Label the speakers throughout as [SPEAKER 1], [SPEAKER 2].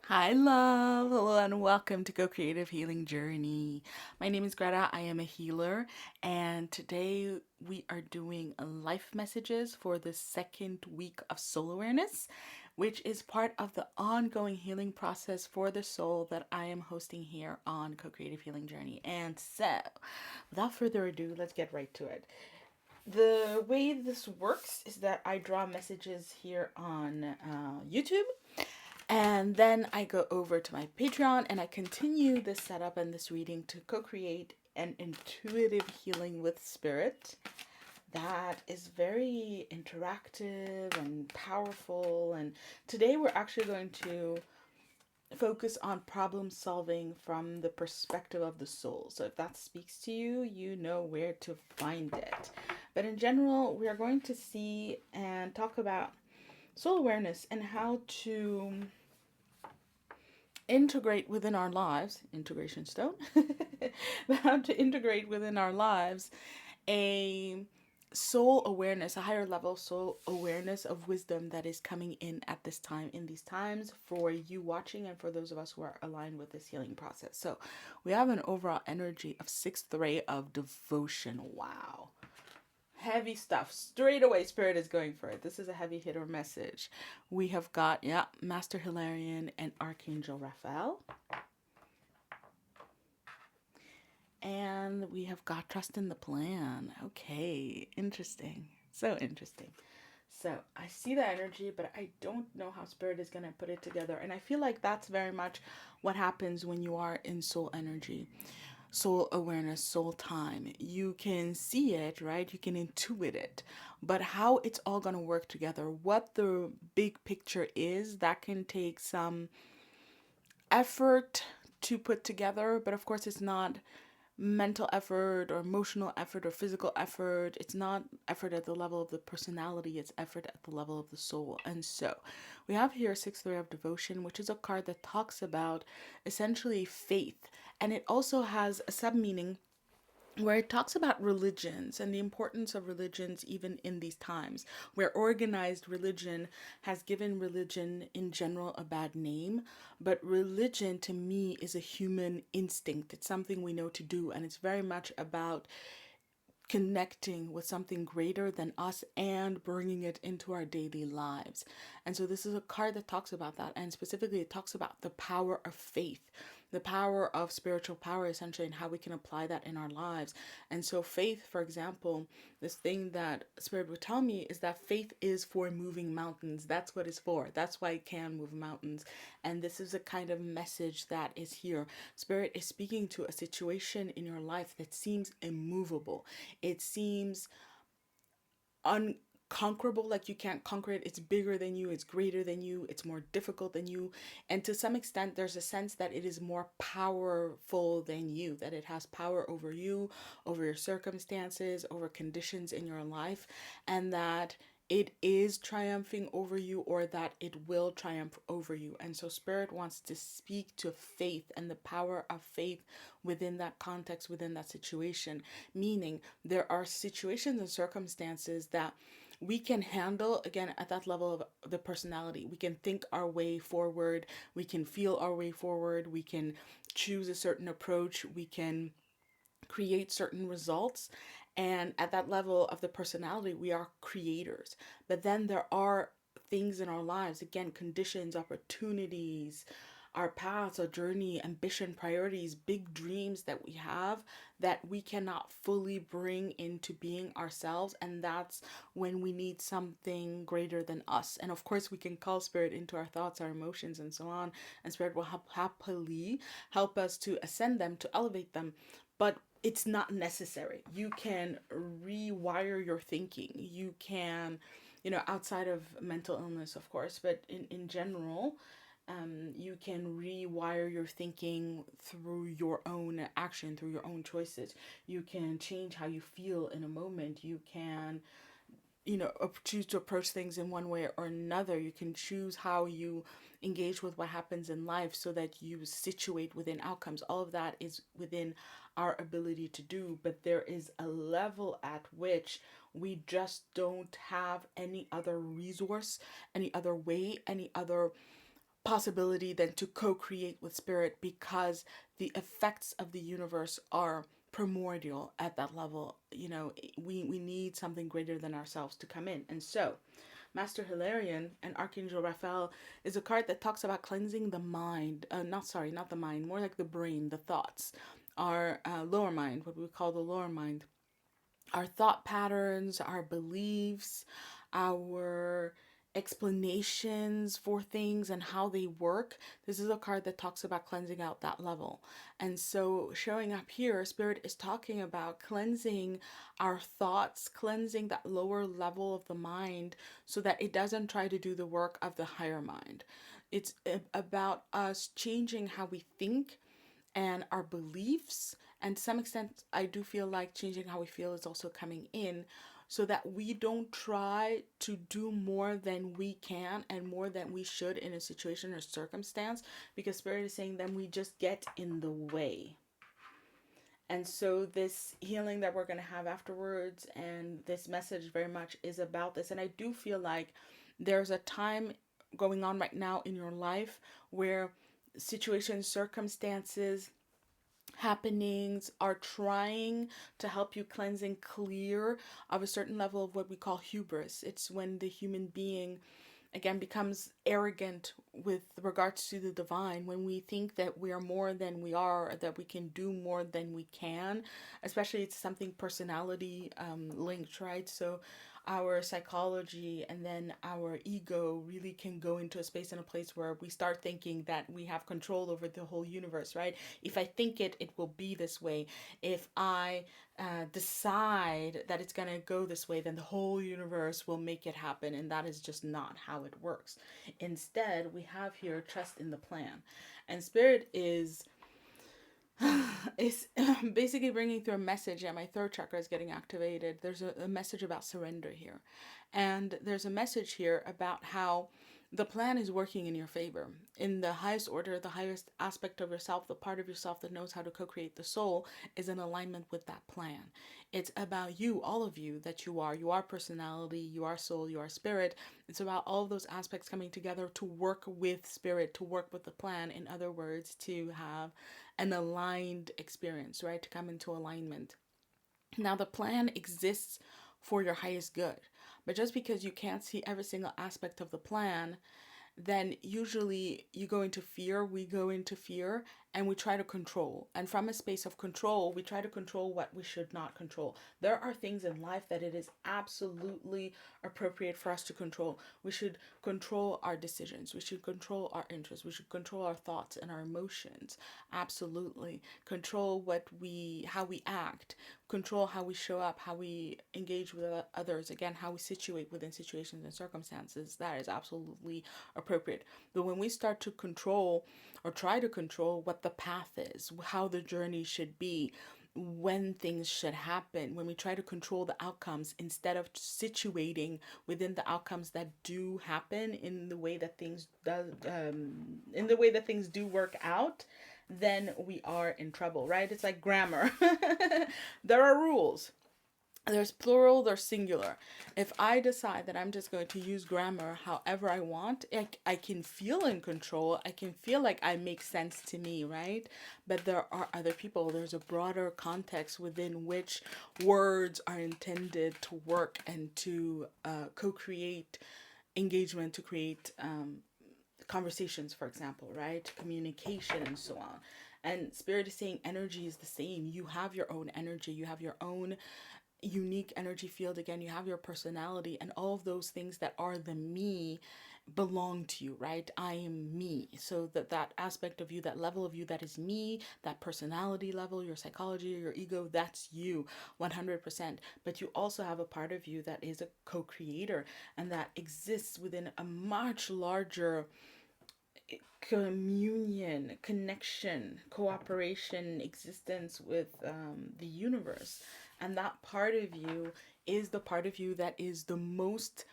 [SPEAKER 1] Hi, love. Hello, and welcome to Co-Creative Healing Journey. My name is Greta. I am a healer, and today we are doing life messages for the second week of soul awareness, which is part of the ongoing healing process for the soul that I am hosting here on Co-Creative Healing Journey. And so, without further ado, let's get right to it. The way this works is that I draw messages here on YouTube, and then I go over to my Patreon and I continue this setup and this reading to co create an intuitive healing with spirit that is very interactive and powerful. And today we're actually going to focus on problem solving from the perspective of the soul. So if that speaks to you, you know where to find it. But in general, we are going to see and talk about soul awareness and how to integrate within our lives, integration stone, how to integrate within our lives a soul awareness, a higher level soul awareness of wisdom that is coming in at this time, in these times, for you watching and for those of us who are aligned with this healing process. So we have an overall energy of sixth ray of devotion. Wow. Heavy stuff. Straight away, Spirit is going for it. This is a heavy hitter message. We have got, yeah, Master Hilarion and Archangel Raphael. And we have got Trust in the Plan. Okay, interesting. So interesting. So I see the energy, but I don't know how Spirit is going to put it together. And I feel like that's very much what happens when you are in soul energy, soul awareness, soul time. You can see it, right? You can intuit it. But how it's all going to work together, what the big picture is, that can take some effort to put together. But of course, it's not mental effort or emotional effort or physical effort. It's not effort at the level of the personality, it's effort at the level of the soul. And so we have here sixth ray of devotion, which is a card that talks about essentially faith. And it also has a sub meaning where it talks about religions and the importance of religions even in these times, where organized religion has given religion in general a bad name. But religion to me is a human instinct. It's something we know to do, and it's very much about connecting with something greater than us and bringing it into our daily lives. And so this is a card that talks about that, and specifically it talks about the power of faith, the power of spiritual power essentially, and how we can apply that in our lives. And so faith, for example, this thing that Spirit would tell me is that faith is for moving mountains. That's what it's for. That's why it can move mountains. And this is a kind of message that is here. Spirit is speaking to a situation in your life that seems immovable. It seems unconquerable, like you can't conquer it. It's bigger than you, it's greater than you, it's more difficult than you. And to some extent, there's a sense that it is more powerful than you, that it has power over you, over your circumstances, over conditions in your life, and that it is triumphing over you, or that it will triumph over you. And so Spirit wants to speak to faith and the power of faith within that context, within that situation. Meaning there are situations and circumstances that we can handle, again, at that level of the personality. We can think our way forward, we can feel our way forward, we can choose a certain approach, we can create certain results. And at that level of the personality, we are creators. But then there are things in our lives, again, conditions, opportunities, our paths, our journey, ambition, priorities, big dreams that we have that we cannot fully bring into being ourselves. And that's when we need something greater than us. And of course, we can call Spirit into our thoughts, our emotions, and so on. And Spirit will happily help us to ascend them, to elevate them. But it's not necessary. You can rewire your thinking. You can, outside of mental illness, of course, but in general, you can rewire your thinking through your own action, through your own choices. You can change how you feel in a moment. You can, choose to approach things in one way or another. You can choose how you engage with what happens in life so that you situate within outcomes. All of that is within our ability to do, but there is a level at which we just don't have any other resource, any other way, any other possibility than to co-create with spirit, because the effects of the universe are primordial at that level. We need something greater than ourselves to come in. And so Master Hilarion and Archangel Raphael is a card that talks about cleansing the mind. Not the mind, more like the brain, the thoughts, our lower mind, what we call the lower mind, our thought patterns, our beliefs, our explanations for things and how they work. This is a card that talks about cleansing out that level. And so showing up here, Spirit is talking about cleansing our thoughts, cleansing that lower level of the mind so that it doesn't try to do the work of the higher mind. It's about us changing how we think and our beliefs. And to some extent, I do feel like changing how we feel is also coming in, so that we don't try to do more than we can and more than we should in a situation or circumstance, because Spirit is saying then we just get in the way. And so this healing that we're going to have afterwards, and this message very much is about this. And I do feel like there's a time going on right now in your life where situations, circumstances, happenings are trying to help you cleanse and clear of a certain level of what we call hubris. It's when the human being again becomes arrogant with regards to the divine, when we think that we are more than we are, that we can do more than we can. Especially it's something personality linked, right? So our psychology and then our ego really can go into a space and a place where we start thinking that we have control over the whole universe, right? If I think it, it will be this way. If I decide that it's going to go this way, then the whole universe will make it happen. And that is just not how it works. Instead, we have here trust in the plan. And Spirit is basically bringing through a message. Yeah, my third chakra is getting activated. There's a message about surrender here. And there's a message here about how the plan is working in your favor. In the highest order, the highest aspect of yourself, the part of yourself that knows how to co-create the soul, is in alignment with that plan. It's about you, all of you that you are personality, you are soul, you are spirit. It's about all of those aspects coming together to work with spirit, to work with the plan. In other words, to have an aligned experience, right? To come into alignment. Now, the plan exists for your highest good. But just because you can't see every single aspect of the plan, then usually you go into fear, we go into fear, and we try to control. And from a space of control, we try to control what we should not control. There are things in life that it is absolutely appropriate for us to control. We should control our decisions. We should control our interests. We should control our thoughts and our emotions. Absolutely. Control how we act. Control how we show up, how we engage with others. Again, how we situate within situations and circumstances. That is absolutely appropriate. But when we start to control or try to control what the path is, how the journey should be, when things should happen, when we try to control the outcomes instead of situating within the outcomes that do happen in the way that things do work out, then we are in trouble, right? It's like grammar. There are rules. There's plural, there's singular. If I decide that I'm just going to use grammar however I want, I can feel in control. I can feel like I make sense to me, right? But there are other people. There's a broader context within which words are intended to work and to co-create engagement, to create conversations, for example, right? Communication and so on. And Spirit is saying energy is the same. You have your own energy. You have your own unique energy field. Again, you have your personality, and all of those things that are the me belong to you, right? I am me. So that aspect of you, that level of you that is me, that personality level, your psychology, your ego, that's you 100%. But you also have a part of you that is a co-creator, and that exists within a much larger communion, connection, cooperation, existence with the universe. And that part of you is the part of you that is the most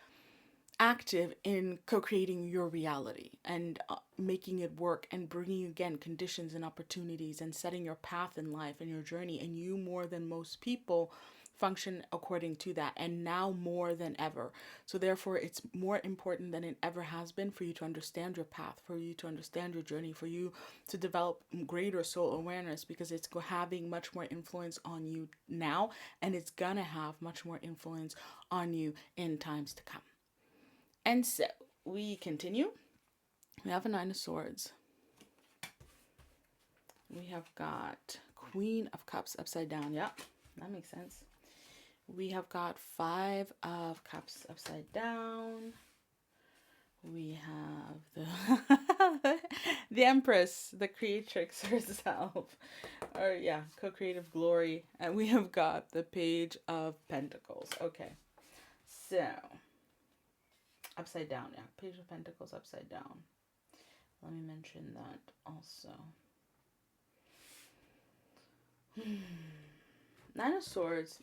[SPEAKER 1] active in co-creating your reality and making it work and bringing again conditions and opportunities and setting your path in life and your journey. And you, more than most people, function according to that, and now more than ever. So therefore, it's more important than it ever has been for you to understand your path, for you to understand your journey, for you to develop greater soul awareness, because it's having much more influence on you now, and it's gonna have much more influence on you in times to come. And so we continue. We have a Nine of Swords. We have got Queen of Cups upside down. Yep, that makes sense. We have got Five of Cups upside down. We have the Empress, the creatrix herself. Or yeah, co-creative glory. And we have got the Page of Pentacles. Okay. So, upside down. Yeah, Page of Pentacles upside down. Let me mention that also. Nine of Swords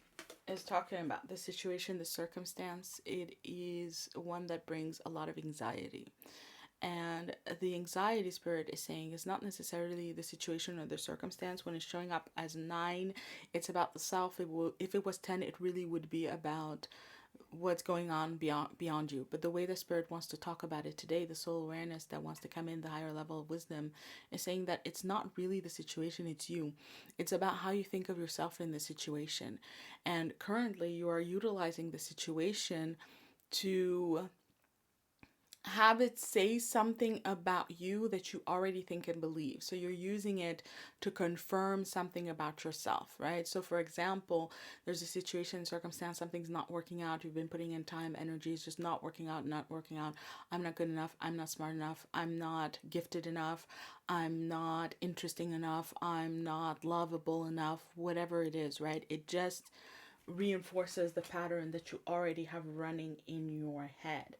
[SPEAKER 1] is talking about the situation, the circumstance. It is one that brings a lot of anxiety. And the anxiety spirit is saying it's not necessarily the situation or the circumstance. When it's showing up as 9, it's about the self. If it was 10, it really would be about what's going on beyond you. But the way the spirit wants to talk about it today, the soul awareness that wants to come in, the higher level of wisdom, is saying that it's not really the situation, it's you. It's about how you think of yourself in the situation. And currently you are utilizing the situation to have it say something about you that you already think and believe. So you're using it to confirm something about yourself, right? So for example, there's a situation, circumstance, something's not working out. You've been putting in time, energy, it's just not working out, not working out. I'm not good enough. I'm not smart enough. I'm not gifted enough. I'm not interesting enough. I'm not lovable enough, whatever it is, right? It just reinforces the pattern that you already have running in your head.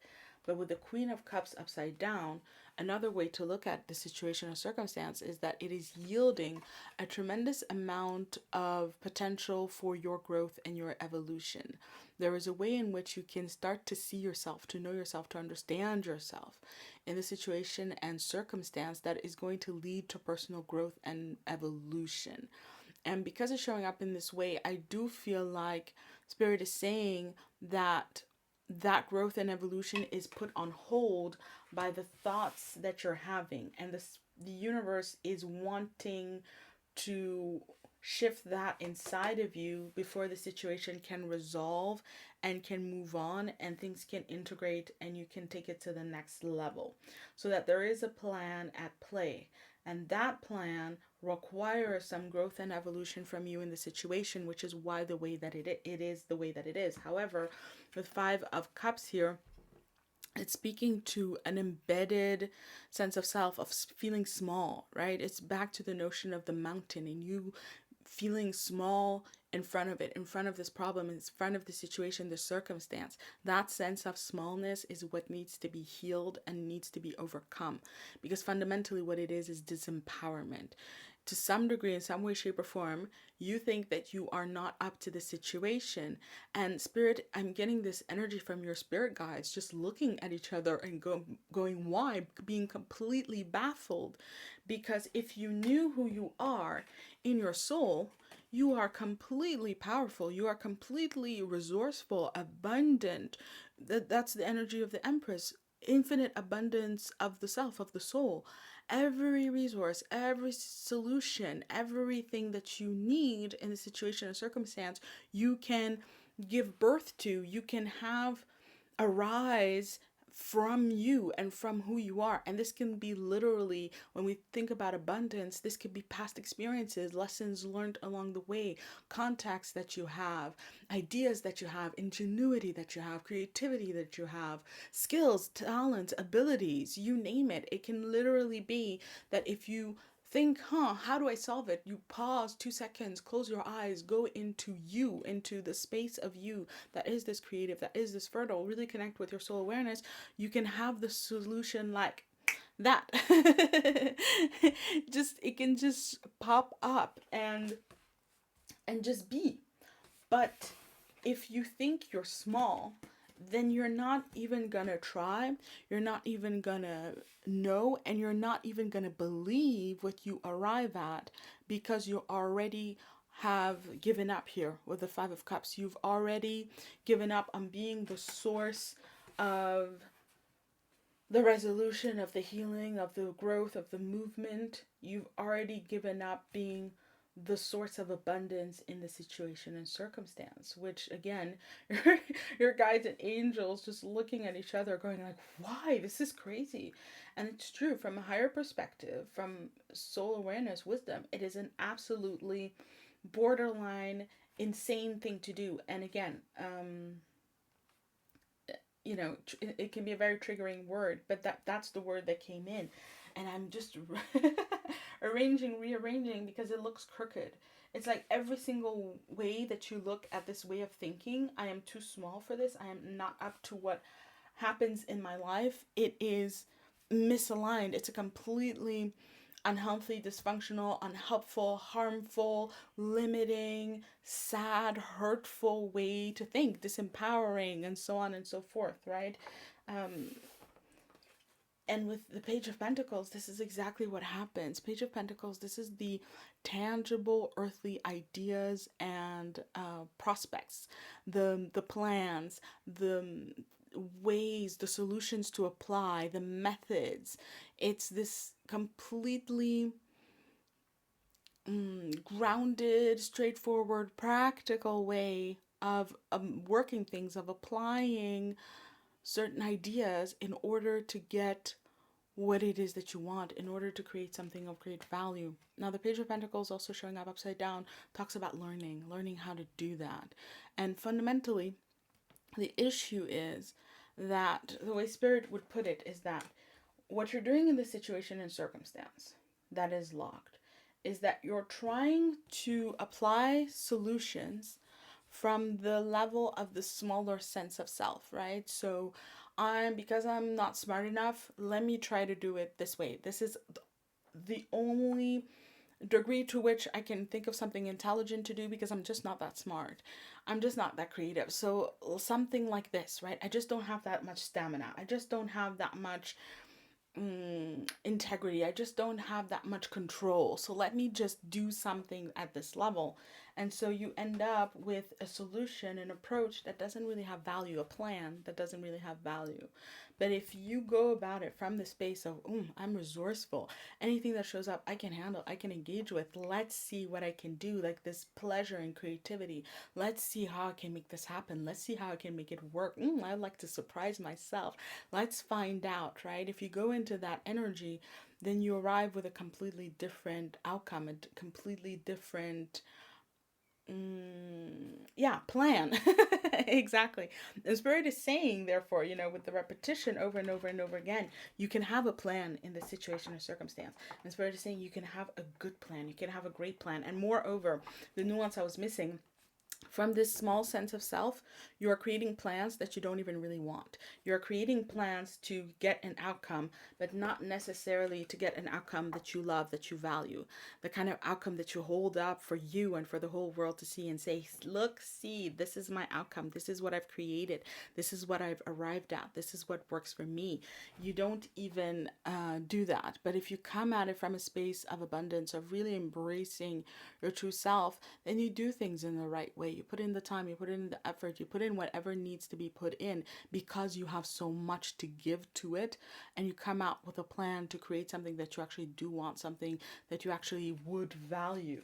[SPEAKER 1] But with the Queen of Cups upside down, another way to look at the situation or circumstance is that it is yielding a tremendous amount of potential for your growth and your evolution. There is a way in which you can start to see yourself, to know yourself, to understand yourself in the situation and circumstance that is going to lead to personal growth and evolution. And because it's showing up in this way, I do feel like Spirit is saying that growth and evolution is put on hold by the thoughts that you're having, and the universe is wanting to shift that inside of you before the situation can resolve and can move on and things can integrate and you can take it to the next level, so that there is a plan at play. And that plan requires some growth and evolution from you in the situation, which is why the way that it is the way that it is. However, with Five of Cups here, it's speaking to an embedded sense of self, of feeling small, right? It's back to the notion of the mountain and you feeling small in front of it, in front of this problem, in front of the situation, the circumstance. That sense of smallness is what needs to be healed and needs to be overcome, because fundamentally what it is disempowerment. To some degree, in some way, shape, or form, you think that you are not up to the situation. And Spirit, I'm getting this energy from your spirit guides, just looking at each other and going, why? Being completely baffled. Because if you knew who you are in your soul, you are completely powerful. You are completely resourceful, abundant. That's the energy of the Empress. Infinite abundance of the self, of the soul. Every resource, every solution, everything that you need in the situation or circumstance, you can give birth to, you can have arise from you and from who you are. And this can be literally, when we think about abundance, this could be past experiences, lessons learned along the way, contacts that you have, ideas that you have, ingenuity that you have, creativity that you have, skills, talents, abilities, you name it. It can literally be that if you think, how do I solve it? You pause 2 seconds, close your eyes, go into you, into the space of you that is this creative, that is this fertile, really connect with your soul awareness. You can have the solution like that. It can just pop up and just be. But if you think you're small, then you're not even gonna try, you're not even gonna know, and you're not even gonna believe what you arrive at, because you already have given up here with the Five of Cups. You've already given up on being the source of the resolution, of the healing, of the growth, of the movement. You've already given up being the source of abundance in the situation and circumstance, which again, your guides and angels just looking at each other going like, why? This is crazy. And it's true from a higher perspective, from soul awareness, wisdom, it is an absolutely borderline insane thing to do. And again, it can be a very triggering word, but that's the word that came in. And I'm just rearranging because it looks crooked. It's like every single way that you look at this way of thinking, I am too small for this. I am not up to what happens in my life. It is misaligned. It's a completely unhealthy, dysfunctional, unhelpful, harmful, limiting, sad, hurtful way to think, disempowering, and so on and so forth, right? And with the Page of Pentacles, this is exactly what happens. Page of Pentacles, this is the tangible earthly ideas and prospects, the plans, the ways, the solutions to apply, the methods. It's this completely grounded, straightforward, practical way of working things, of applying certain ideas in order to get what it is that you want, in order to create something of great value. Now, the Page of Pentacles also showing up upside down talks about learning how to do that. And fundamentally, the issue is that the way Spirit would put it is that what you're doing in this situation and circumstance that is locked is that you're trying to apply solutions from the level of the smaller sense of self, right? So because I'm not smart enough, let me try to do it this way. This is the only degree to which I can think of something intelligent to do because I'm just not that smart. I'm just not that creative. So something like this, right? I just don't have that much stamina. I just don't have that much integrity. I just don't have that much control. So let me just do something at this level. And so you end up with a solution, an approach that doesn't really have value, a plan that doesn't really have value. But if you go about it from the space of, I'm resourceful, anything that shows up, I can handle, I can engage with. Let's see what I can do, like this pleasure and creativity. Let's see how I can make this happen. Let's see how I can make it work. I like to surprise myself. Let's find out, right? If you go into that energy, then you arrive with a completely different outcome, a completely different plan. Exactly. The Spirit is saying, therefore, with the repetition over and over and over again, you can have a plan in this situation or circumstance. And Spirit is saying you can have a good plan, you can have a great plan. And moreover, the nuance I was missing, from this small sense of self, you are creating plans that you don't even really want. You're creating plans to get an outcome, but not necessarily to get an outcome that you love, that you value. The kind of outcome that you hold up for you and for the whole world to see and say, look, see, this is my outcome. This is what I've created. This is what I've arrived at. This is what works for me. You don't even do that. But if you come at it from a space of abundance, of really embracing your true self, then you do things in the right way. You put in the time, you put in the effort, you put in whatever needs to be put in because you have so much to give to it, and you come out with a plan to create something that you actually do want, something that you actually would value,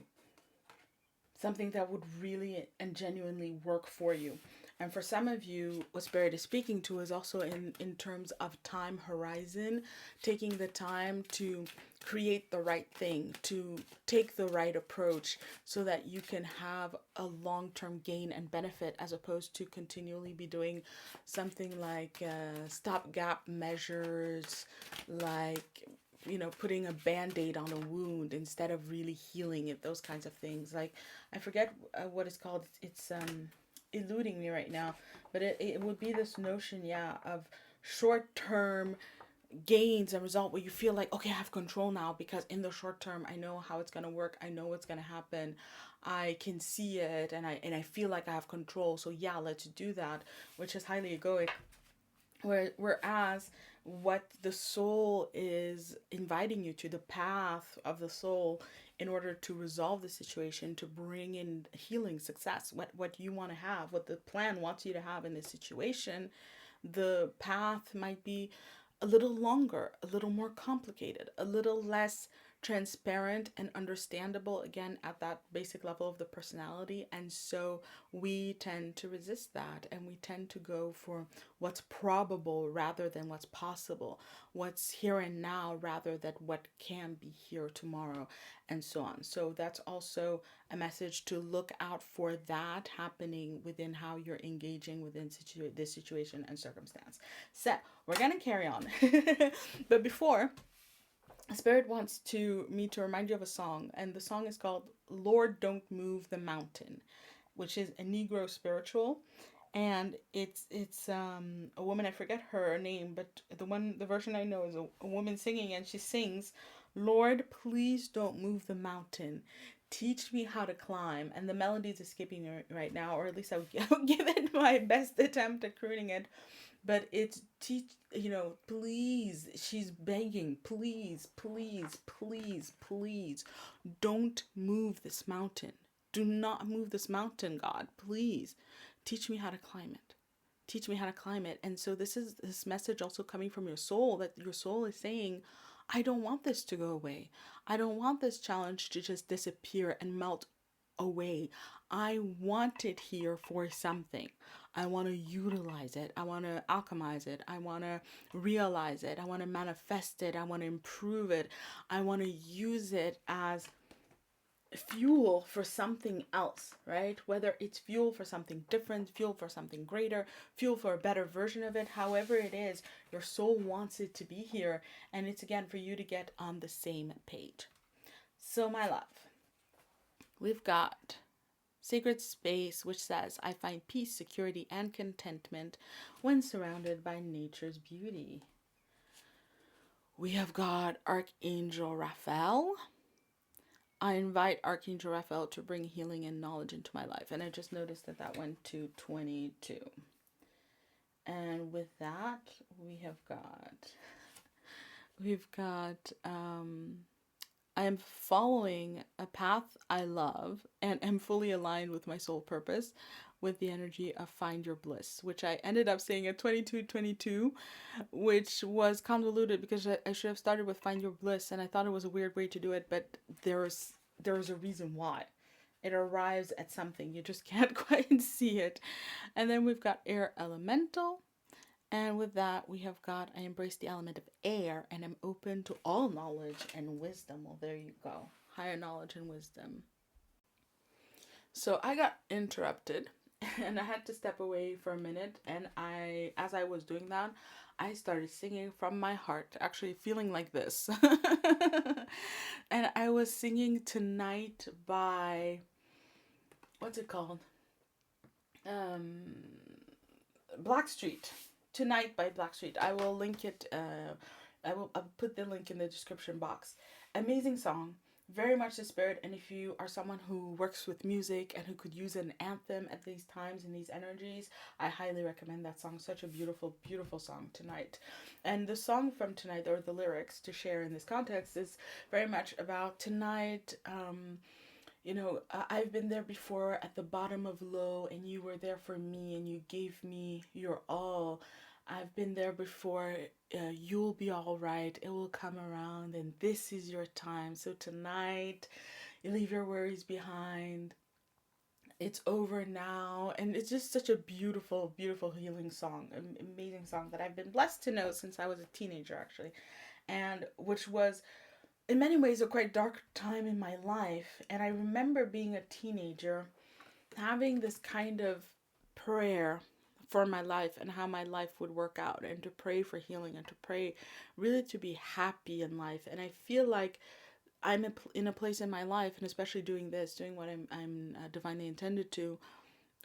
[SPEAKER 1] something that would really and genuinely work for you. And for some of you, what Spirit is speaking to is also in terms of time horizon, taking the time to create the right thing, to take the right approach so that you can have a long-term gain and benefit, as opposed to continually be doing something like stopgap measures, like putting a band-aid on a wound instead of really healing it, those kinds of things. Like, I forget what it's called. It's eluding me right now, but it would be this notion, of short-term gains and result where you feel like, okay, I have control now because in the short term, I know how it's going to work. I know what's going to happen. I can see it and I feel like I have control. So let's do that, which is highly egoic. Whereas what the soul is inviting you to, the path of the soul, in order to resolve the situation, to bring in healing, success, what you want to have, what the plan wants you to have in this situation. The path might be a little longer, a little more complicated, a little less transparent and understandable, again, at that basic level of the personality. And so we tend to resist that, and we tend to go for what's probable rather than what's possible, what's here and now rather than what can be here tomorrow, and so on. So that's also a message to look out for that happening within how you're engaging within this situation and circumstance. So we're gonna carry on. But before, Spirit wants me to remind you of a song, and the song is called Lord Don't Move the Mountain, which is a Negro spiritual. And it's a woman, I forget her name, but the version I know is a woman singing, and she sings, Lord, please don't move the mountain. Teach me how to climb. And the melody is escaping me right now, or at least I'll give it my best attempt at crooning it. But it's please, she's begging, please, please, please, please, don't move this mountain. Do not move this mountain, God, please. Teach me how to climb it. Teach me how to climb it. And so this is this message also coming from your soul, that your soul is saying, I don't want this to go away. I don't want this challenge to just disappear and melt away. I want it here for something. I want to utilize it. I want to alchemize it. I want to realize it. I want to manifest it. I want to improve it. I want to use it as fuel for something else, right? Whether it's fuel for something different, fuel for something greater, fuel for a better version of it, however it is, your soul wants it to be here. And it's again for you to get on the same page. So my love, we've got Sacred Space, which says, I find peace, security, and contentment when surrounded by nature's beauty. We have got Archangel Raphael. I invite Archangel Raphael to bring healing and knowledge into my life. And I just noticed that went to 22. And with that, we've got I am following a path I love and am fully aligned with my soul purpose, with the energy of find your bliss, which I ended up saying at 22, which was convoluted because I should have started with find your bliss, and I thought it was a weird way to do it, but there's a reason why. It arrives at something, you just can't quite see it. And then we've got air elemental. And with that, we have got, I embrace the element of air and am open to all knowledge and wisdom. Well, there you go. Higher knowledge and wisdom. So I got interrupted and I had to step away for a minute. And as I was doing that, I started singing from my heart, actually feeling like this. And I was singing Tonight by, what's it called? Blackstreet. Tonight by Blackstreet. I will link it. I'll put the link in the description box. Amazing song, very much the spirit. And if you are someone who works with music and who could use an anthem at these times and these energies, I highly recommend that song. Such a beautiful, beautiful song, Tonight. And the song from Tonight, or the lyrics to share in this context, is very much about tonight. I've been there before at the bottom of low, and you were there for me, and you gave me your all. I've been there before, you'll be all right, it will come around, and this is your time. So tonight, you leave your worries behind. It's over now. And it's just such a beautiful, beautiful healing song, amazing song that I've been blessed to know since I was a teenager, actually. And which was, in many ways, a quite dark time in my life. And I remember being a teenager, having this kind of prayer for my life and how my life would work out, and to pray for healing, and to pray really to be happy in life. And I feel like I'm in a place in my life, and especially doing what I'm divinely intended to,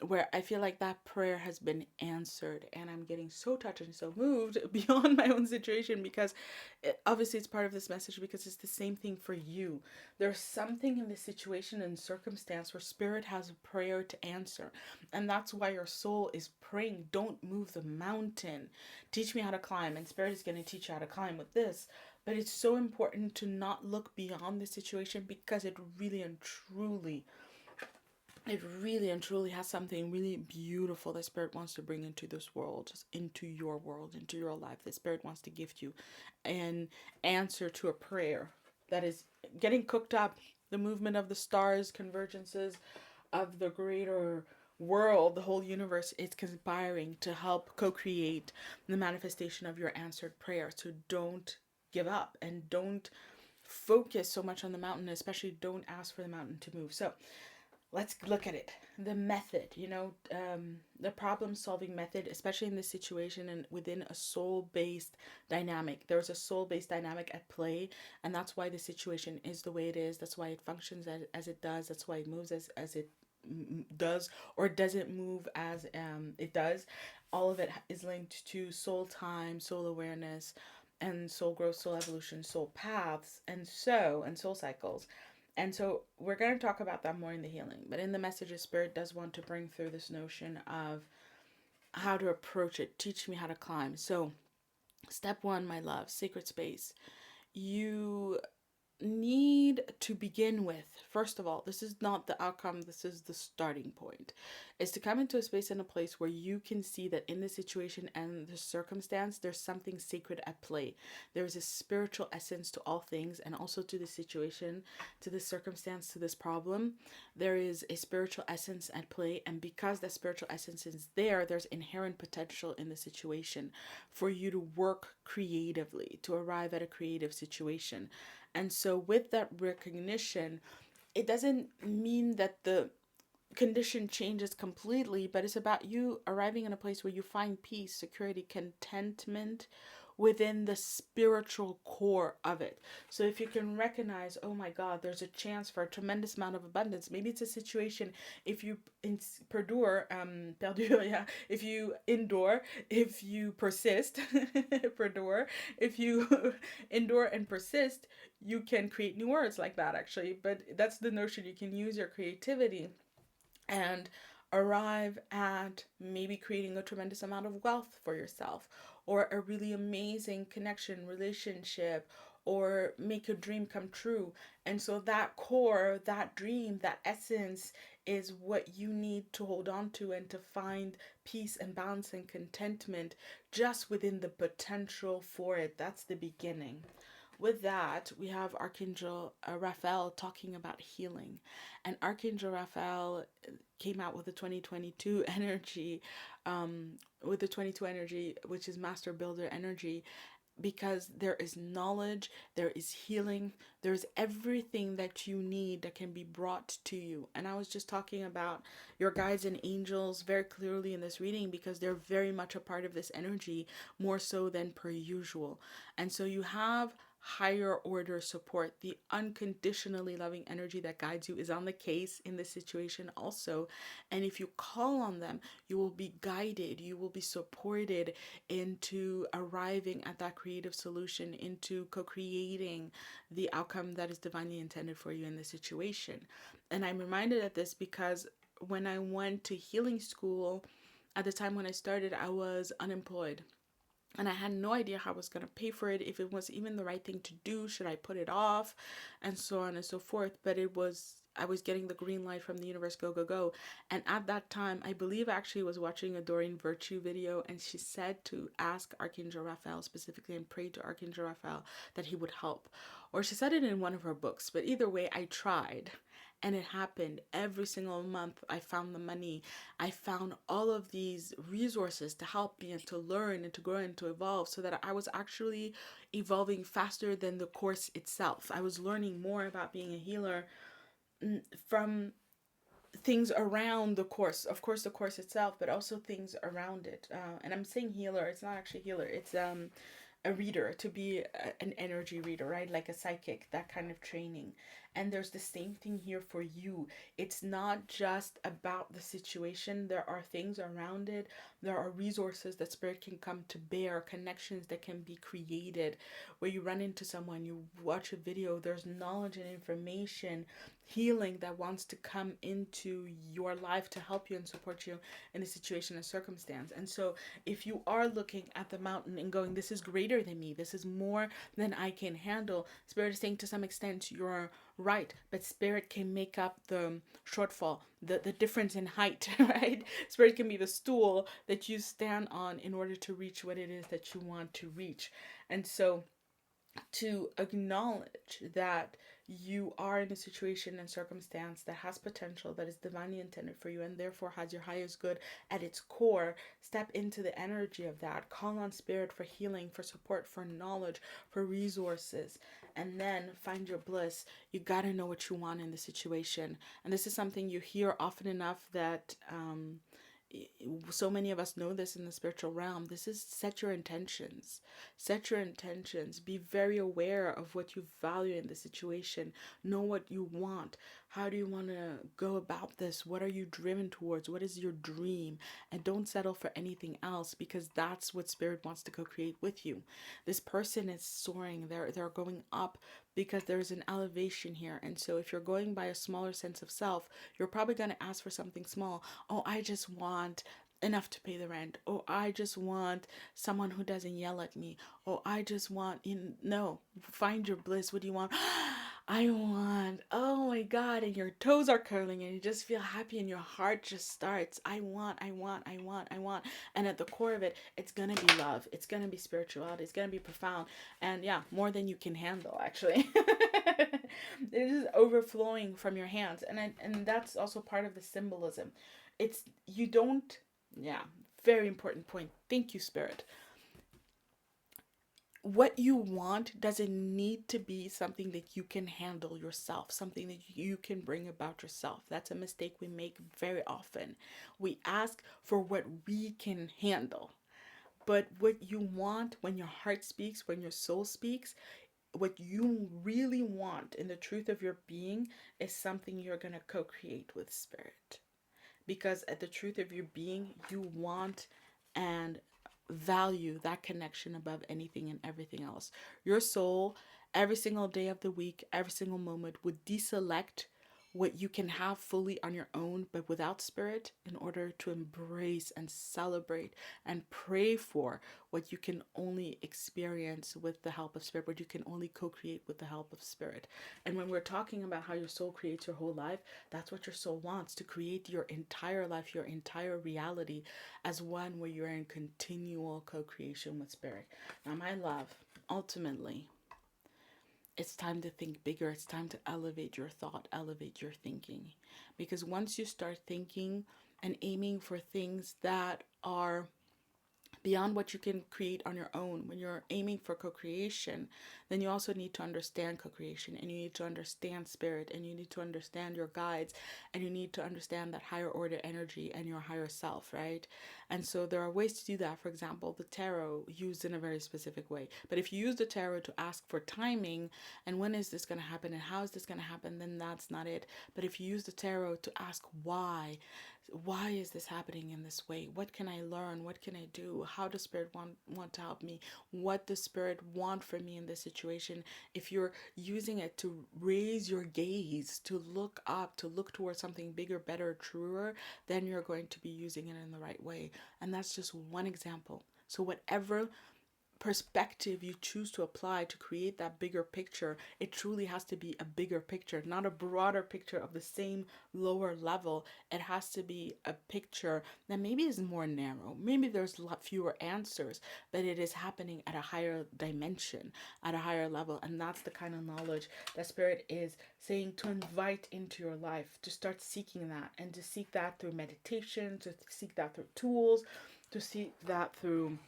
[SPEAKER 1] where I feel like that prayer has been answered, and I'm getting so touched and so moved beyond my own situation, because obviously it's part of this message, because it's the same thing for you. There's something in this situation and circumstance where spirit has a prayer to answer, and that's why your soul is praying, don't move the mountain, teach me how to climb. And spirit is going to teach you how to climb with this. But it's so important to not look beyond the situation, because it really and truly has something really beautiful that spirit wants to bring into this world, into your world, into your life. That spirit wants to gift you an answer to a prayer that is getting cooked up. The movement of the stars, convergences of the greater world, the whole universe is conspiring to help co-create the manifestation of your answered prayer. So don't give up, and don't focus so much on the mountain, especially don't ask for the mountain to move. So let's look at it. The method, the problem solving method, especially in this situation and within a soul based dynamic. There's a soul based dynamic at play, and that's why the situation is the way it is. That's why it functions as it does. That's why it moves as it does, or doesn't move as it does. All of it is linked to soul time, soul awareness, and soul growth, soul evolution, soul paths, and soul cycles. And so we're going to talk about that more in the healing. But in the messages, spirit does want to bring through this notion of how to approach it. Teach me how to climb. So step one, my love, sacred space. You need to begin with, first of all, this is not the outcome, this is the starting point, is to come into a space and a place where you can see that in the situation and the circumstance, there's something sacred at play. There's a spiritual essence to all things, and also to the situation, to the circumstance, to this problem. There is a spiritual essence at play, and because that spiritual essence is there, there's inherent potential in the situation for you to work creatively, to arrive at a creative situation. And so, with that recognition, it doesn't mean that the condition changes completely, but it's about you arriving in a place where you find peace, security, contentment within the spiritual core of it. So if you can recognize, oh my God, there's a chance for a tremendous amount of abundance. Maybe it's a situation, if you perdure, yeah, if you endure, if you persist, perdure, if you endure and persist, you can create new words like that actually. But that's the notion. You can use your creativity and arrive at maybe creating a tremendous amount of wealth for yourself, or a really amazing connection, relationship, or make your dream come true. And so that core, that dream, that essence is what you need to hold on to and to find peace and balance and contentment just within the potential for it. That's the beginning. With that, we have Archangel Raphael talking about healing. And Archangel Raphael came out with the 2022 energy, which is Master Builder energy, because there is knowledge, there is healing, there's everything that you need that can be brought to you. And I was just talking about your guides and angels very clearly in this reading, because they're very much a part of this energy, more so than per usual. And so you have higher order support. The unconditionally loving energy that guides you is on the case in this situation also. And if you call on them, you will be guided, you will be supported into arriving at that creative solution, into co-creating the outcome that is divinely intended for you in the situation. And I'm reminded of this because when I went to healing school, at the time when I started, I was unemployed. And I had no idea how I was going to pay for it, if it was even the right thing to do, should I put it off, and so on and so forth. But I was getting the green light from the universe, go, go, go. And at that time, I believe I actually was watching a Doreen Virtue video, and she said to ask Archangel Raphael specifically and pray to Archangel Raphael that he would help. Or she said it in one of her books, but either way, I tried. And it happened every single month. I found the money. I found all of these resources to help me and to learn and to grow and to evolve, so that I was actually evolving faster than the course itself. I was learning more about being a healer from things around the course. Of course, the course itself, but also things around it. And I'm saying healer. It's not actually healer. It's a reader, to be an energy reader, right? Like a psychic, that kind of training. And there's the same thing here for you. It's not just about the situation. There are things around it. There are resources that spirit can come to bear, connections that can be created. Where you run into someone, you watch a video, there's knowledge and information, healing that wants to come into your life to help you and support you in a situation and circumstance. And so if you are looking at the mountain and going, this is greater than me, this is more than I can handle, spirit is saying to some extent you're right, but spirit can make up the shortfall, the difference in height, right? Spirit can be the stool that you stand on in order to reach what it is that you want to reach. And so to acknowledge that you are in a situation and circumstance that has potential, that is divinely intended for you, and therefore has your highest good at its core. Step into the energy of that. Call on spirit for healing, for support, for knowledge, for resources, and then find your bliss. You got to know what you want in the situation. And this is something you hear often enough that so many of us know this in the spiritual realm. This is set your intentions. Set your intentions. Be very aware of what you value in the situation. Know what you want. How do you want to go about this? What are you driven towards? What is your dream? And don't settle for anything else, because that's what spirit wants to co-create with you. This person is soaring. They're going up because there's an elevation here. And so if you're going by a smaller sense of self, you're probably going to ask for something small. Oh, I just want enough to pay the rent. Oh, I just want someone who doesn't yell at me. Oh, I just want, no, find your bliss. What do you want? I want, oh my God, and your toes are curling and you just feel happy and your heart just starts. I want. And at the core of it, it's going to be love. It's going to be spirituality. It's going to be profound. And yeah, more than you can handle, actually. It is overflowing from your hands. And that's also part of the symbolism. It's, you don't, yeah, very important point. Thank you, Spirit. What you want doesn't need to be something that you can handle yourself, something that you can bring about yourself. That's a mistake we make very often. We ask for what we can handle. But what you want, when your heart speaks, when your soul speaks, what you really want in the truth of your being is something you're going to co-create with spirit. Because at the truth of your being, you want and value that connection above anything and everything else. Your soul, every single day of the week, every single moment, would deselect what you can have fully on your own, but without spirit, in order to embrace and celebrate and pray for what you can only experience with the help of spirit, what you can only co-create with the help of spirit. And when we're talking about how your soul creates your whole life, that's what your soul wants, to create your entire life, your entire reality, as one where you're in continual co-creation with spirit. Now, my love, ultimately, it's time to think bigger. It's time to elevate your thought, elevate your thinking. Because once you start thinking and aiming for things that are beyond what you can create on your own, when you're aiming for co-creation, then you also need to understand co-creation, and you need to understand spirit, and you need to understand your guides, and you need to understand that higher order energy and your higher self, right? And so there are ways to do that. For example, the tarot used in a very specific way. But if you use the tarot to ask for timing and when is this going to happen and how is this going to happen, then that's not it. But if you use the tarot to ask why is this happening in this way? What can I learn? What can I do? How does spirit want to help me? What does spirit want from me in this situation? If you're using it to raise your gaze, to look up, to look towards something bigger, better, truer, then you're going to be using it in the right way. And that's just one example. So whatever perspective you choose to apply to create that bigger picture, it truly has to be a bigger picture, not a broader picture of the same lower level. It has to be a picture that maybe is more narrow. Maybe there's a lot fewer answers, but it is happening at a higher dimension, at a higher level. And that's the kind of knowledge that spirit is saying to invite into your life, to start seeking that, and to seek that through meditation, to seek that through tools, to seek that through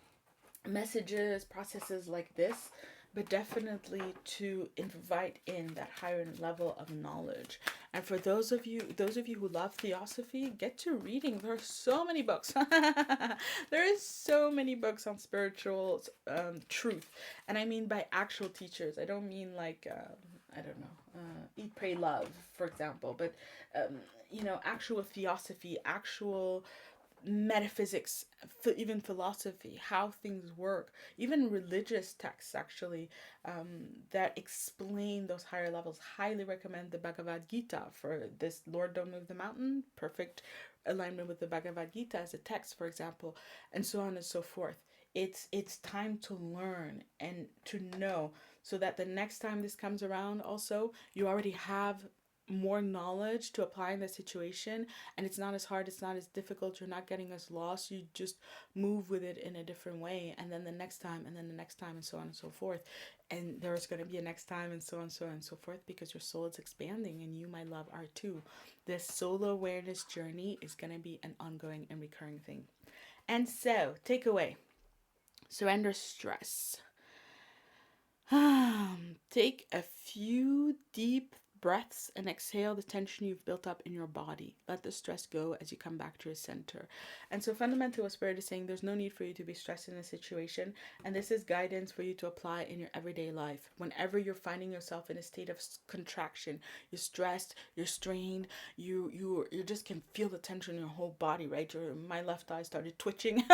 [SPEAKER 1] messages, processes like this, but definitely to invite in that higher level of knowledge. And for those of you who love theosophy, get to reading. There are so many books. There is so many books on spiritual truth, and I mean by actual teachers. I don't mean like I don't know, Eat, Pray, Love, for example, but um, actual theosophy, actual metaphysics, even philosophy, how things work, even religious texts actually, that explain those higher levels. Highly recommend the Bhagavad Gita for this. Lord, don't move the mountain. Perfect alignment with the Bhagavad Gita as a text, for example, and so on and so forth. It's time to learn and to know, so that the next time this comes around, also you already have more knowledge to apply in the situation, and it's not as hard, it's not as difficult, you're not getting as lost, you just move with it in a different way, and then the next time, and then the next time, and so on and so forth. And there's going to be a next time, and so on, so on and so forth, because your soul is expanding, and you, my love, are too. This solo awareness journey is going to be an ongoing and recurring thing. And so, takeaway: surrender stress. Take a few deep breaths and exhale the tension you've built up in your body. Let the stress go as you come back to your center. And so fundamentally what Spirit is saying, there's no need for you to be stressed in a situation. And this is guidance for you to apply in your everyday life. Whenever you're finding yourself in a state of contraction, you're stressed, you're strained, you just can feel the tension in your whole body, right? My left eye started twitching.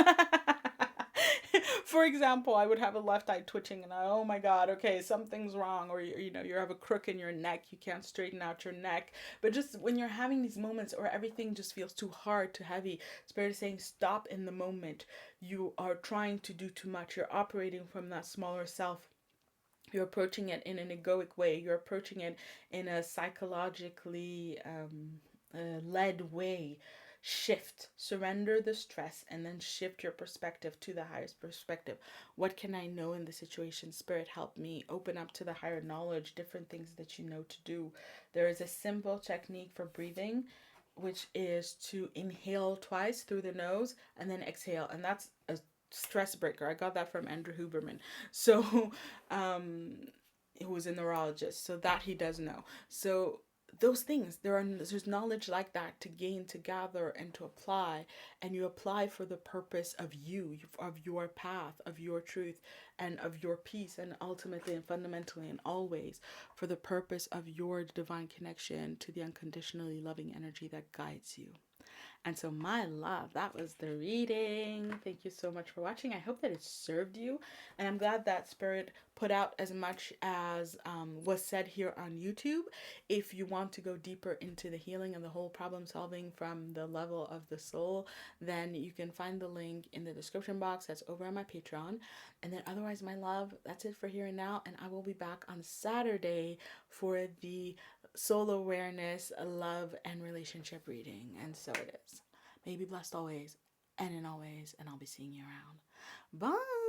[SPEAKER 1] For example, I would have a left eye twitching, and oh my god, okay, something's wrong, or you have a crook in your neck, you can't straighten out your neck. But just when you're having these moments, or everything just feels too hard, too heavy, Spirit is saying stop in the moment. You are trying to do too much. You're operating from that smaller self. You're approaching it in an egoic way. You're approaching it in a psychologically led way. Shift, surrender the stress, and then shift your perspective to the highest perspective. What can I know in the situation? Spirit, help me open up to the higher knowledge, different things that you know to do. There is a simple technique for breathing, which is to inhale twice through the nose and then exhale, and that's a stress breaker. I got that from Andrew Huberman. So who was a neurologist, so that he does know. So those things, there's knowledge like that to gain, to gather, and to apply. And you apply for the purpose of you, of your path, of your truth, and of your peace, and ultimately and fundamentally and always for the purpose of your divine connection to the unconditionally loving energy that guides you. And so, my love, that was the reading. Thank you so much for watching. I hope that it served you. And I'm glad that Spirit put out as much as was said here on YouTube. If you want to go deeper into the healing and the whole problem solving from the level of the soul, then you can find the link in the description box. That's over on my Patreon. And then otherwise, my love, that's it for here and now. And I will be back on Saturday for the soul awareness, love, and relationship reading. And so it is. May you be blessed always and in always, and I'll be seeing you around. Bye.